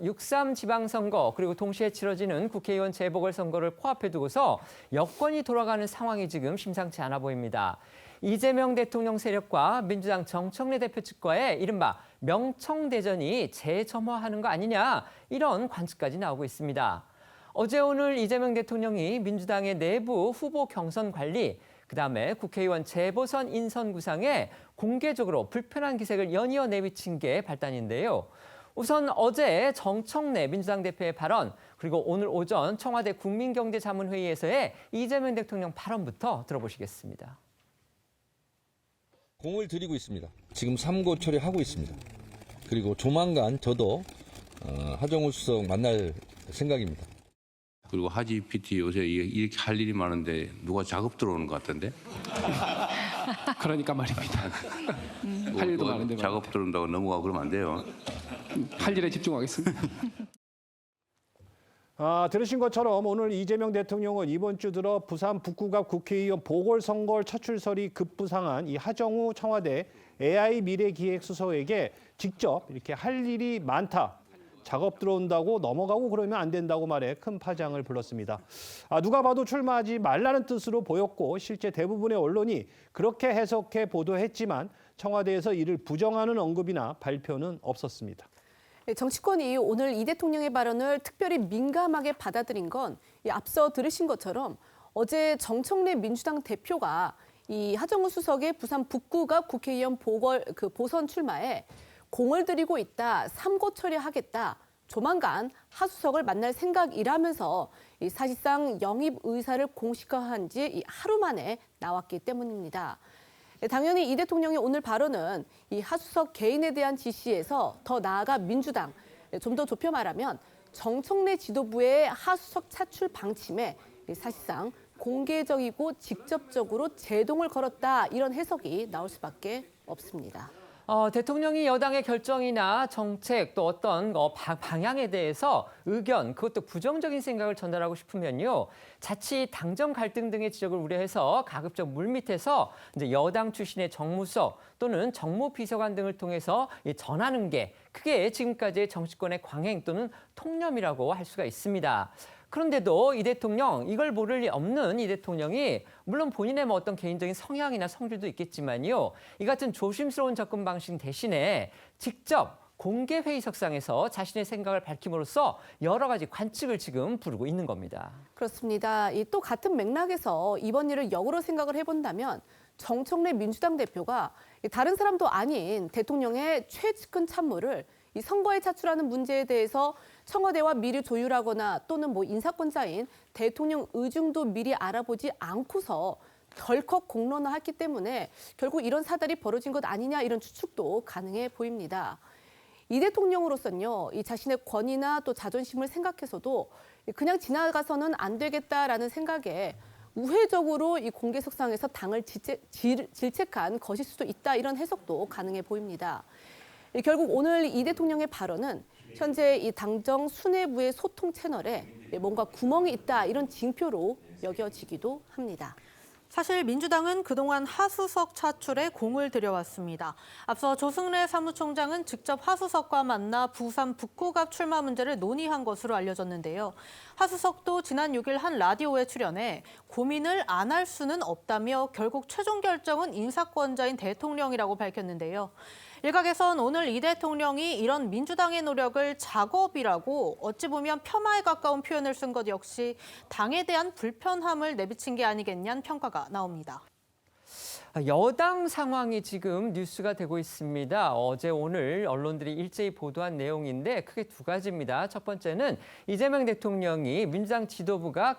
6.3 지방선거 그리고 동시에 치러지는 국회의원 재보궐선거를 코앞에 두고서 여권이 돌아가는 상황이 지금 심상치 않아 보입니다. 이재명 대통령 세력과 민주당 정청래 대표 측과의 이른바 명청대전이 재점화하는 거 아니냐 이런 관측까지 나오고 있습니다. 어제 오늘 이재명 대통령이 민주당의 내부 후보 경선 관리 그다음에 국회의원 재보선 인선 구상에 공개적으로 불편한 기색을 연이어 내비친 게 발단인데요. 우선 어제 정청래 민주당 대표의 발언 그리고 오늘 오전 청와대 국민경제자문회의에서의 이재명 대통령 발언부터 들어보시겠습니다. 공을 들이고 있습니다. 지금 삼고 처리하고 있습니다. 그리고 조만간 저도 하정우 수석 만날 생각입니다. 그리고 하지 PT 요새 이렇게 할 일이 많은데 누가 작업 들어오는 것 같던데? 그러니까 말입니다. 할 일도 많은데 작업 들어온다고 넘어가고 그러면 안 돼요. 할 일에 집중하겠습니다. 들으신 것처럼 오늘 이재명 대통령은 이번 주 들어 부산 북구갑 국회의원 보궐선거 차출설이 급부상한 이 하정우 청와대 AI 미래기획수석에게 직접 이렇게 할 일이 많다. 작업 들어온다고 넘어가고 그러면 안 된다고 말해 큰 파장을 불렀습니다. 누가 봐도 출마하지 말라는 뜻으로 보였고 실제 대부분의 언론이 그렇게 해석해 보도했지만 청와대에서 이를 부정하는 언급이나 발표는 없었습니다. 정치권이 오늘 이 대통령의 발언을 특별히 민감하게 받아들인 건 앞서 들으신 것처럼 어제 정청래 민주당 대표가 이 하정우 수석의 부산 북구갑 국회의원 보선 출마에 공을 들이고 있다, 삼고 처리하겠다, 조만간 하수석을 만날 생각이라면서 사실상 영입 의사를 공식화한 지 하루 만에 나왔기 때문입니다. 당연히 이 대통령의 오늘 발언은 이 하수석 개인에 대한 지시에서 더 나아가 민주당, 좀 더 좁혀 말하면 정청래 지도부의 하수석 차출 방침에 사실상 공개적이고 직접적으로 제동을 걸었다 이런 해석이 나올 수밖에 없습니다. 대통령이 여당의 결정이나 정책 또 어떤 방향에 대해서 의견 그것도 부정적인 생각을 전달하고 싶으면요. 자칫 당정 갈등 등의 지적을 우려해서 가급적 물밑에서 이제 여당 출신의 정무석 또는 정무비서관 등을 통해서 전하는 게 그게 지금까지의 정치권의 광행 또는 통념이라고 할 수가 있습니다. 그런데도 이 대통령, 이걸 모를 리 없는 이 대통령이 물론 본인의 어떤 개인적인 성향이나 성질도 있겠지만요. 이 같은 조심스러운 접근 방식 대신에 직접 공개 회의석상에서 자신의 생각을 밝힘으로써 여러 가지 관측을 지금 부르고 있는 겁니다. 그렇습니다. 또 같은 맥락에서 이번 일을 역으로 생각을 해본다면 정청래 민주당 대표가 다른 사람도 아닌 대통령의 최측근 참모를 이 선거에 차출하는 문제에 대해서 청와대와 미리 조율하거나 또는 인사권자인 대통령 의중도 미리 알아보지 않고서 덜컥 공론화했기 때문에 결국 이런 사달이 벌어진 것 아니냐 이런 추측도 가능해 보입니다. 이 대통령으로서는요, 이 자신의 권위나 또 자존심을 생각해서도 그냥 지나가서는 안 되겠다라는 생각에 우회적으로 이 공개석상에서 당을 질책한 것일 수도 있다 이런 해석도 가능해 보입니다. 결국 오늘 이 대통령의 발언은 현재 이 당정 수뇌부의 소통 채널에 뭔가 구멍이 있다 이런 징표로 여겨지기도 합니다. 사실 민주당은 그동안 하수석 차출에 공을 들여왔습니다. 앞서 조승래 사무총장은 직접 하수석과 만나 부산 북구갑 출마 문제를 논의한 것으로 알려졌는데요. 하수석도 지난 6일 한 라디오에 출연해 고민을 안 할 수는 없다며 결국 최종 결정은 인사권자인 대통령이라고 밝혔는데요. 일각에선 오늘 이 대통령이 이런 민주당의 노력을 작업이라고 어찌 보면 폄하에 가까운 표현을 쓴 것 역시 당에 대한 불편함을 내비친 게 아니겠냐는 평가가 나옵니다. 여당 상황이 지금 뉴스가 되고 있습니다. 어제 오늘 언론들이 일제히 보도한 내용인데 크게 두 가지입니다. 첫 번째는 이재명 대통령이 민주당 지도부가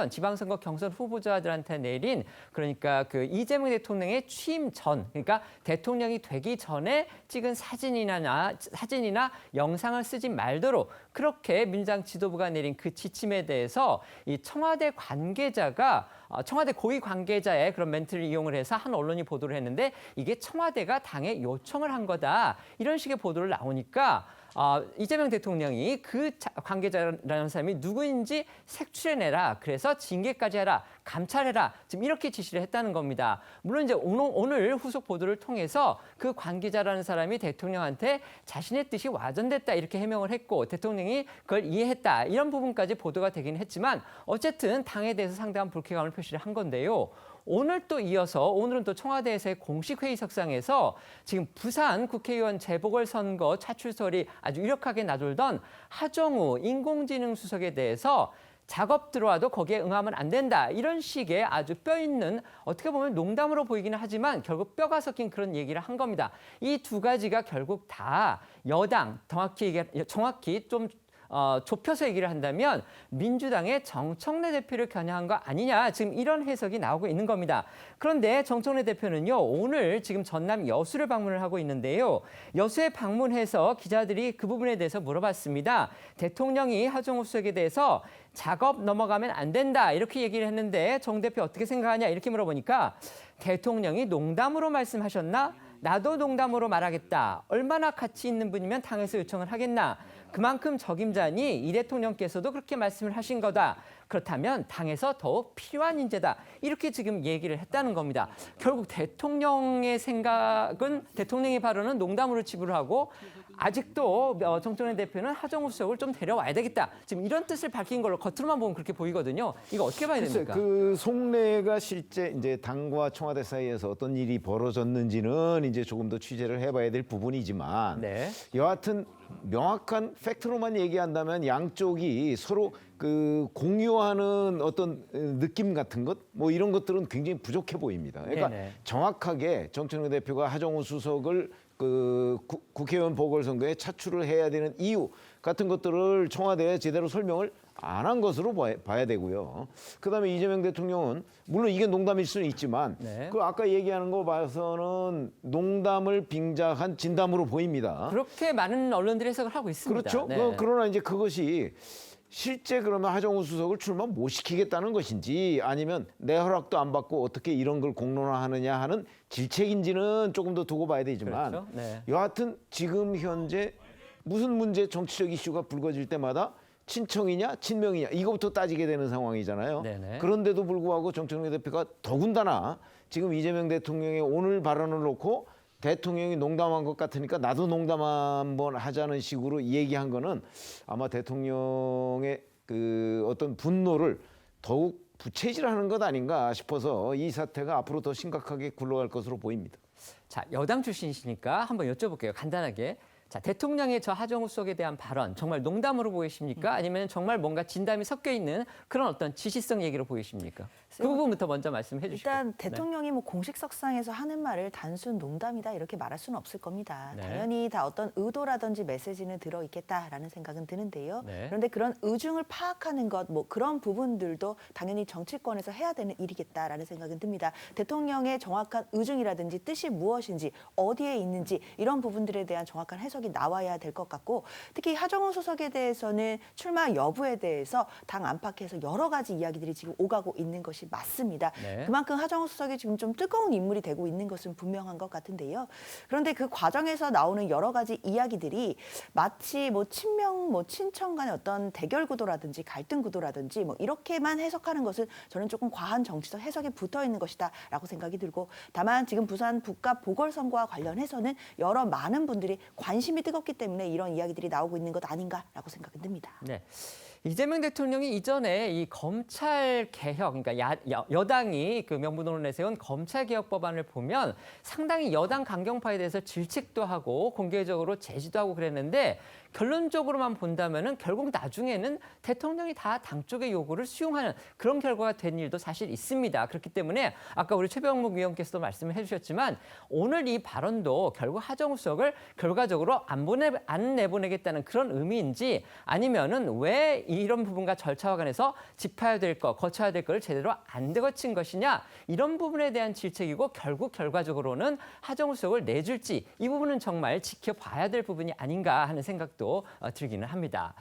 지방선거 경선 후보자들한테 내린 그러니까 그 이재명 대통령의 취임 전, 그러니까 대통령이 되기 전에 찍은 사진이나 영상을 쓰지 말도록 그렇게 민주당 지도부가 내린 그 지침에 대해서 이 청와대 고위 관계자의 그런 멘트를 이용을 해서 한 언론이 보도를 했는데 이게 청와대가 당에 요청을 한 거다. 이런 식의 보도를 나오니까 이재명 대통령이 그 관계자라는 사람이 누구인지 색출해내라. 그래서 징계까지 해라. 감찰해라. 지금 이렇게 지시를 했다는 겁니다. 물론 이제 오늘 후속 보도를 통해서 그 관계자라는 사람이 대통령한테 자신의 뜻이 와전됐다 이렇게 해명을 했고 대통령이 그걸 이해했다. 이런 부분까지 보도가 되긴 했지만 어쨌든 당에 대해서 상당한 불쾌감을 표시를 한 건데요. 오늘 또 이어서 오늘은 또 청와대에서의 공식 회의석상에서 지금 부산 국회의원 재보궐선거 차출설이 아주 유력하게 나돌던 하정우 인공지능 수석에 대해서 작업 들어와도 거기에 응하면 안 된다. 이런 식의 아주 뼈 있는 어떻게 보면 농담으로 보이기는 하지만 결국 뼈가 섞인 그런 얘기를 한 겁니다. 이 두 가지가 결국 다 여당 정확히 좀 좁혀서 얘기를 한다면 민주당의 정청래 대표를 겨냥한 거 아니냐 지금 이런 해석이 나오고 있는 겁니다. 그런데 정청래 대표는요 오늘 지금 전남 여수를 방문을 하고 있는데요. 여수에 방문해서 기자들이 그 부분에 대해서 물어봤습니다. 대통령이 하정우 수석에 대해서 작업 넘어가면 안 된다 이렇게 얘기를 했는데 정 대표 어떻게 생각하냐 이렇게 물어보니까 대통령이 농담으로 말씀하셨나? 나도 농담으로 말하겠다. 얼마나 가치 있는 분이면 당에서 요청을 하겠나. 그만큼 적임자니 이 대통령께서도 그렇게 말씀을 하신 거다. 그렇다면 당에서 더욱 필요한 인재다. 이렇게 지금 얘기를 했다는 겁니다. 결국 대통령의 생각은 대통령의 발언은 농담으로 치부를 하고 아직도 정청래 대표는 하정우 수석을 좀 데려와야 되겠다. 지금 이런 뜻을 밝힌 걸로 겉으로만 보면 그렇게 보이거든요. 이거 어떻게 봐야 됩니까? 그 속내가 실제 이제 당과 청와대 사이에서 어떤 일이 벌어졌는지는 이제 조금 더 취재를 해봐야 될 부분이지만 네. 여하튼 명확한 팩트로만 얘기한다면 양쪽이 서로 그 공유하는 어떤 느낌 같은 것 뭐 이런 것들은 굉장히 부족해 보입니다. 그러니까 네네. 정확하게 정청래 대표가 하정우 수석을 그 국회의원 보궐선거에 차출을 해야 되는 이유 같은 것들을 청와대에 제대로 설명을 안 한 것으로 봐야 되고요. 그다음에 이재명 대통령은 물론 이게 농담일 수는 있지만 네. 그 아까 얘기하는 거 봐서는 농담을 빙자한 진담으로 보입니다. 그렇게 많은 언론들이 해석을 하고 있습니다. 그렇죠. 네. 그러나 이제 그것이 실제 그러면 하정우 수석을 출마 못 시키겠다는 것인지 아니면 내 허락도 안 받고 어떻게 이런 걸 공론화하느냐 하는 질책인지는 조금 더 두고 봐야 되지만 그렇죠. 네. 여하튼 지금 현재 무슨 문제 정치적 이슈가 불거질 때마다 친청이냐 친명이냐 이거부터 따지게 되는 상황이잖아요. 네네. 그런데도 불구하고 정청래 대표가 더군다나 지금 이재명 대통령의 오늘 발언을 놓고 대통령이 농담한 것 같으니까 나도 농담 한번 하자는 식으로 얘기한 거는 아마 대통령의 그 어떤 분노를 더욱 부채질하는 것 아닌가 싶어서 이 사태가 앞으로 더 심각하게 굴러갈 것으로 보입니다. 자, 여당 출신이시니까 한번 여쭤볼게요. 간단하게. 자, 대통령의 저 하정우 수석에 대한 발언 정말 농담으로 보이십니까? 아니면 정말 뭔가 진담이 섞여 있는 그런 어떤 지시성 얘기로 보이십니까? 그 부분부터 먼저 말씀해 주시죠. 일단 대통령이 뭐 공식석상에서 하는 말을 단순 농담이다 이렇게 말할 수는 없을 겁니다. 네. 당연히 다 어떤 의도라든지 메시지는 들어있겠다라는 생각은 드는데요. 네. 그런데 그런 의중을 파악하는 것, 뭐 그런 부분들도 당연히 정치권에서 해야 되는 일이겠다라는 생각은 듭니다. 대통령의 정확한 의중이라든지 뜻이 무엇인지 어디에 있는지 이런 부분들에 대한 정확한 해석이 나와야 될 것 같고 특히 하정우 수석에 대해서는 출마 여부에 대해서 당 안팎에서 여러 가지 이야기들이 지금 오가고 있는 것이 맞습니다. 네. 그만큼 하정우 수석이 지금 좀 뜨거운 인물이 되고 있는 것은 분명한 것 같은데요. 그런데 그 과정에서 나오는 여러 가지 이야기들이 마치 뭐 친명, 뭐 친청 간의 어떤 대결 구도라든지 갈등 구도라든지 뭐 이렇게만 해석하는 것은 저는 조금 과한 정치적 해석이 붙어 있는 것이다라고 생각이 들고 다만 지금 부산 북갑 보궐선거와 관련해서는 여러 많은 분들이 관심이 뜨겁기 때문에 이런 이야기들이 나오고 있는 것 아닌가라고 생각은 듭니다. 네. 이재명 대통령이 이전에 이 검찰 개혁, 그러니까 여당이 그 명분으로 내세운 검찰 개혁 법안을 보면 상당히 여당 강경파에 대해서 질책도 하고 공개적으로 제지도 하고 그랬는데 결론적으로만 본다면은 결국 나중에는 대통령이 다 당 쪽의 요구를 수용하는 그런 결과가 된 일도 사실 있습니다. 그렇기 때문에 아까 우리 최병묵 위원께서도 말씀을 해주셨지만 오늘 이 발언도 결국 하정우 수석을 결과적으로 안 내보내겠다는 그런 의미인지 아니면은 왜 이런 부분과 절차와 관해서 짚어야 될 거, 거쳐야 될 거를 제대로 안 되거친 것이냐 이런 부분에 대한 질책이고 결국 결과적으로는 하정우 수석을 내줄지 이 부분은 정말 지켜봐야 될 부분이 아닌가 하는 생각도 들기는 합니다.